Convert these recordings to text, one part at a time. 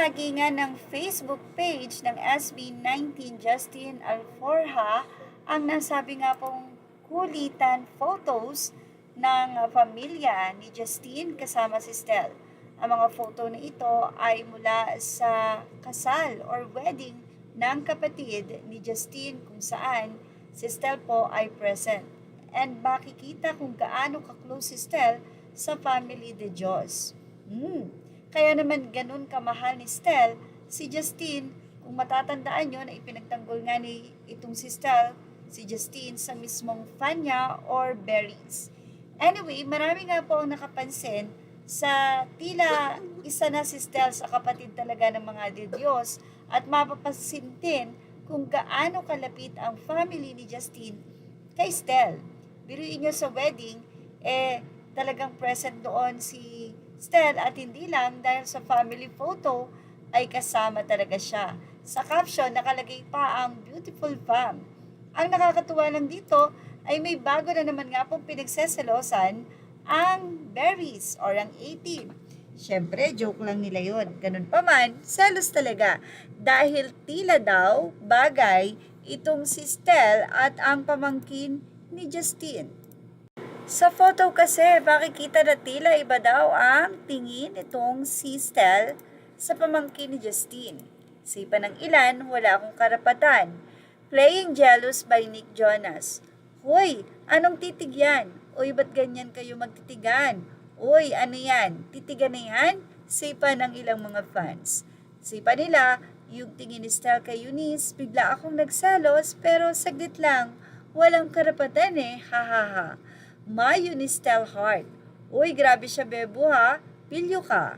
Ibinahagi nga ng Facebook page ng SB19 Justin Alforja ang nasabi nga pong kulitan photos ng pamilya ni Justine kasama si Stel. Ang mga photo na ito ay mula sa kasal or wedding ng kapatid ni Justine kung saan si Stel po ay present. And makikita kung gaano ka-close si Stel sa family de Dios. Kaya naman ganun kamahal ni Stel si Justine. Kung matatandaan nyo na ipinagtanggol nga ni itong si Stel, si Justine sa mismong Fanya or Berries. Anyway, marami nga po ang nakapansin sa tila isa na si Stel sa kapatid talaga ng mga de Dios at mapapansin din kung gaano kalapit ang family ni Justine kay Stel. Biruin nyo sa wedding, talagang present doon si Stel at hindi lang dahil sa family photo ay kasama talaga siya. Sa caption, nakalagay pa ang beautiful fam. Ang nakakatuwa lang dito ay may bago na naman nga pong pinagseselosan ang Berries or ang 18. Siyempre, joke lang nila yun. Ganun pa man, selos talaga. Dahil tila daw bagay itong si Stel at ang pamangkin ni Justine. Sa photo kasi, makikita na tila iba daw ang tingin itong si Stel sa pamangkin ni Justine. Sipa ng ilan, wala akong karapatan. Playing Jealous by Nick Jonas. Hoy, anong titig yan? Uy, ba't ganyan kayo magtitigan? Uy, ano yan? Titigan na yan? Sipa ng ilang mga fans. Sipa nila, yung tingin ni Stel kay Eunice, bigla akong nagsalos pero saglit lang. Walang karapatan hahaha. My Eunice Stel heart. Uy, grabe siya bebo ha. Pilyo ka.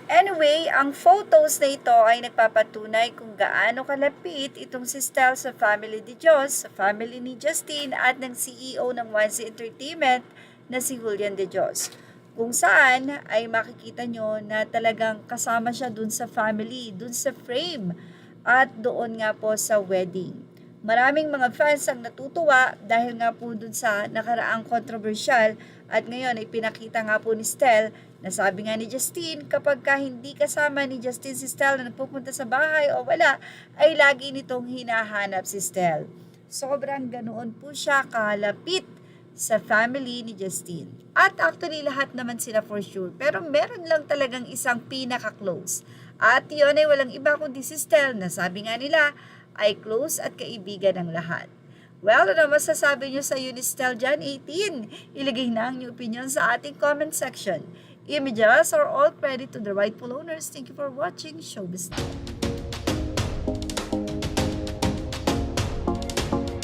Anyway, ang photos na ito ay nagpapatunay kung gaano kalapit itong si Stel sa family de Dios, sa family ni Justine at ng CEO ng 1C Entertainment na si Julian de Dios. Kung saan ay makikita nyo na talagang kasama siya dun sa family, dun sa frame at doon nga po sa wedding. Maraming mga fans ang natutuwa dahil nga po dun sa nakaraang kontrobersyal at ngayon ay pinakita nga po ni Stel na sabi nga ni Justine kapag hindi kasama ni Justine si Stel na nagpupunta sa bahay o wala ay lagi nitong hinahanap si Stel. Sobrang ganoon po siya kalapit sa family ni Justine. At actually lahat naman sila for sure pero meron lang talagang isang pinaka-close. At yun ay walang iba kundi si Stel na sabi nga nila ay close at kaibigan ng lahat. Well, ano masasabi nyo sa Eunice Stel dyan 18? Ilagay na ang inyong opinion sa ating comment section. Images are all credit to the rightful owners. Thank you for watching Showbiz Now.